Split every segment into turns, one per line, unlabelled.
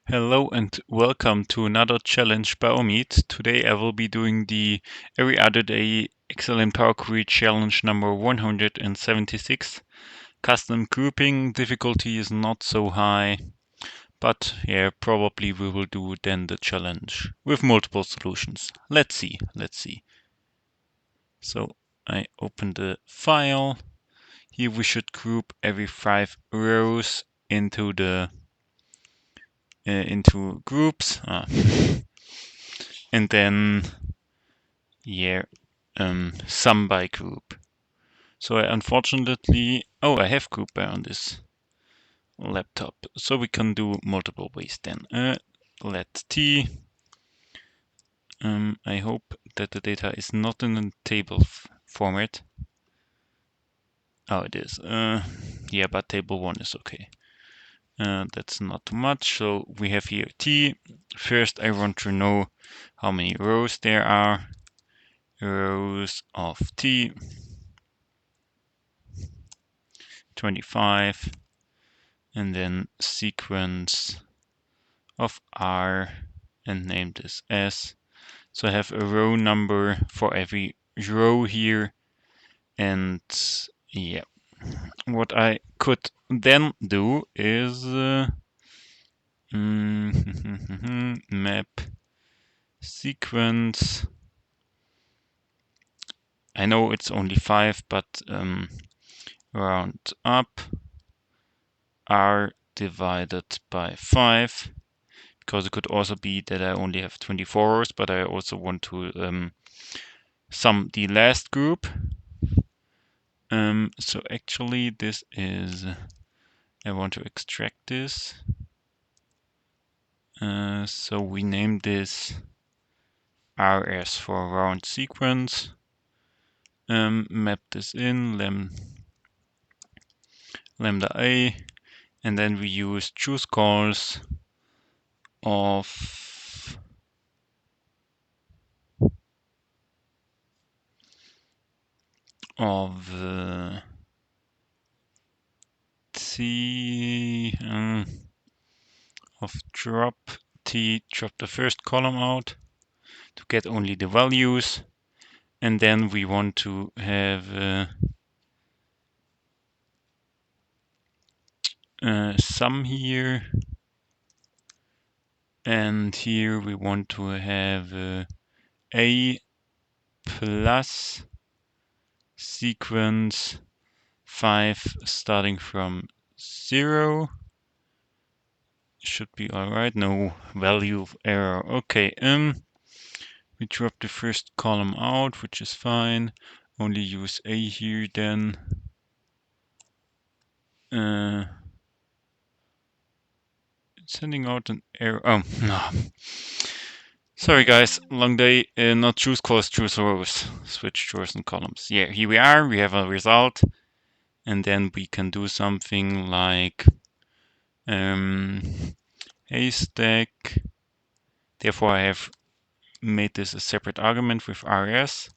Hello and welcome to another challenge by Omid. Today I will be doing the every other day excellent Power Query challenge number 176. Custom grouping difficulty is not so high, but yeah, probably we will do then the challenge with multiple solutions. Let's see. So I open the file. Here we should group every 5 rows into groups. And then sum by group. So I unfortunately, I have group by on this laptop, so we can do multiple ways then. Let t. I hope that the data is not in a table format. Oh, it is. Yeah, but table 1 is okay. That's not too much. So we have here t. First, I want to know how many rows there are. Rows of t. 25. And then sequence of R and name this S. So I have a row number for every row here. And yeah, what I could then do is map sequence. I know it's only 5, but round up R divided by 5. Because it could also be that I only have 24 rows, but I also want to sum the last group. So actually this is, I want to extract this. So we name this RS for round sequence. Map this in lambda A, and then we use choose calls of t of drop the first column out to get only the values, and then we want to have sum here, and here we want to have a plus sequence 5 starting from 0. Should be all right. No value error. Okay. We drop the first column out, which is fine. Only use a here then. Sending out an error. Oh no. Sorry guys, long day. Not choose calls, choose rows. Switch drawers and columns. Yeah, here we are. We have a result, and then we can do something like HSTACK. Therefore, I have made this a separate argument with rs,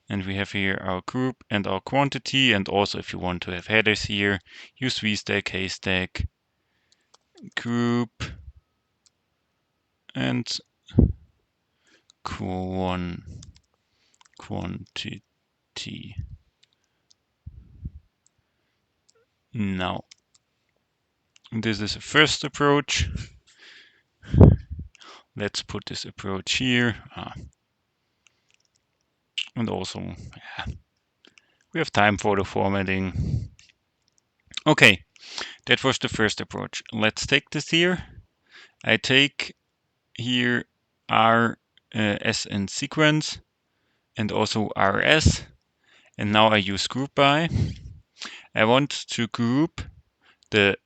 and we have here our group and our quantity. And also, if you want to have headers here, use VSTACK, HSTACK, group, and quantity. Now, this is a first approach. Let's put this approach here. And also, yeah, we have time for the formatting. Okay, that was the first approach. Let's take this here. I take here R, S and sequence, and also RS. And now I use group by. I want to group the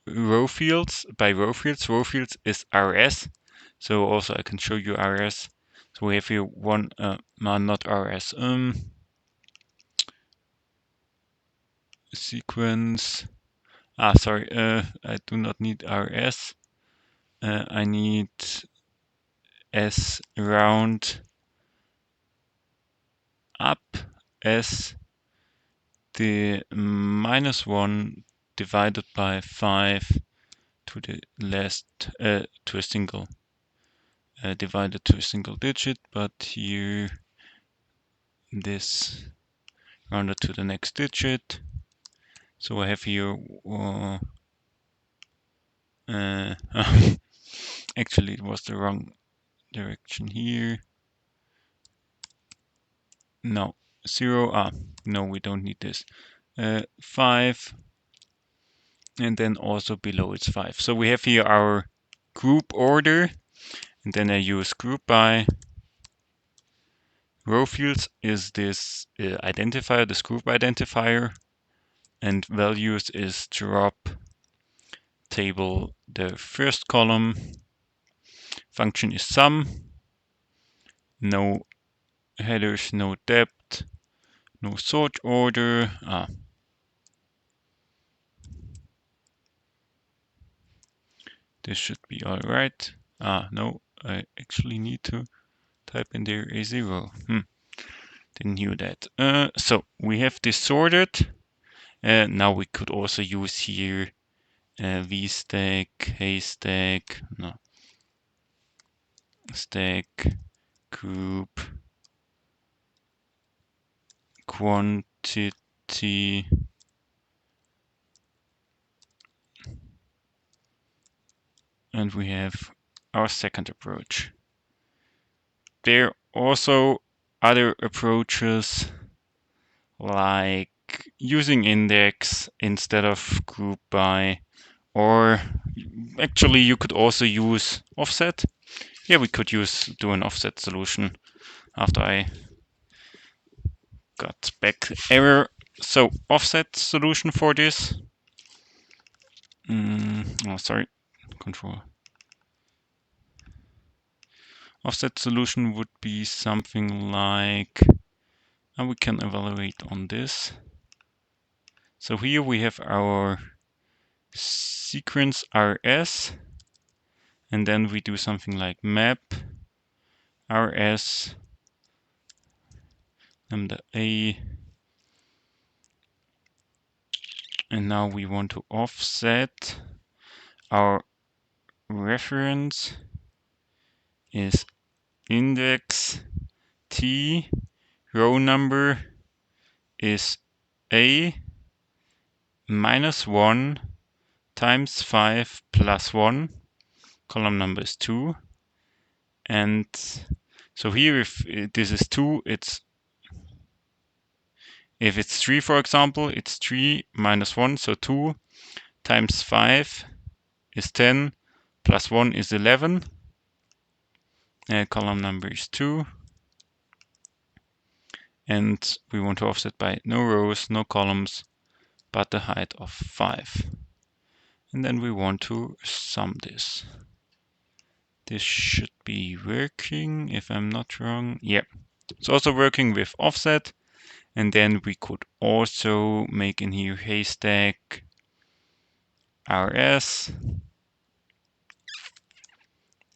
row fields by row fields. Row fields is RS. So also I can show you RS. So we have here one, not RS, sequence. Sorry, I do not need RS. I need S round up as the -1 divided by 5 to the last to a single divided to a single digit, but here this rounded to the next digit. So I have here actually it was the wrong direction here. No, 0. No, we don't need this. 5, and then also below it's 5. So we have here our group order, and then I use group by. Row fields is this identifier, this group identifier, and values is drop table, the first column. Function is sum. No headers, no depth, no sort order. This should be all right. No, I actually need to type in there a 0. Didn't knew that. So we have this sorted. Now we could also use here VSTACK, HSTACK, no, stack, group, quantity, and we have our second approach. There are also other approaches like using index instead of group by, or actually you could also use offset. Yeah, we could do an offset solution after I got back error. So offset solution for this. Oh, sorry, control. Offset solution would be something like, and we can evaluate on this. So here we have our sequence RS, and then we do something like map RS lambda A, and now we want to offset our reference is index T, row number is A minus 1 times 5 plus 1, column number is 2, and so here if this is 2, if it's 3, for example, it's 3 minus 1, so 2 times 5 is 10, plus 1 is 11, column number is 2, and we want to offset by no rows, no columns, but the height of 5. And then we want to sum this. This should be working, if I'm not wrong. Yeah, it's also working with offset. And then we could also make in here HSTACK RS,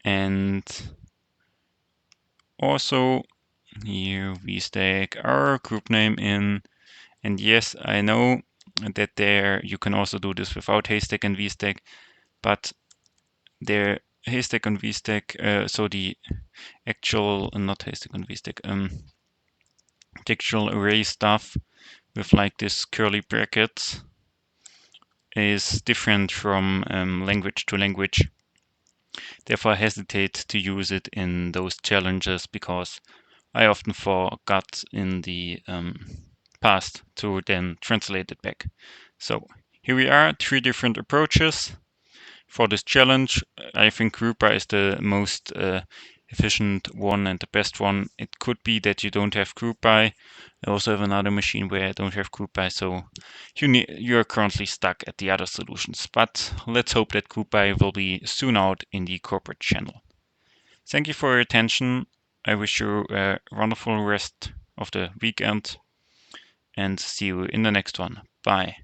and also here VSTACK our group name in. And yes, I know that there you can also do this without HSTACK and VSTACK, but there HSTACK and VSTACK, so the actual, not HSTACK and VSTACK, the actual array stuff with like this curly brackets is different from language to language. Therefore, I hesitate to use it in those challenges because I often forgot in the past to then translate it back. So here we are, 3 different approaches for this challenge. I think GROUPBY is the most efficient one and the best one. It could be that you don't have GROUPBY. I also have another machine where I don't have GROUPBY, so you are currently stuck at the other solutions. But let's hope that GROUPBY will be soon out in the corporate channel. Thank you for your attention. I wish you a wonderful rest of the weekend and see you in the next one. Bye.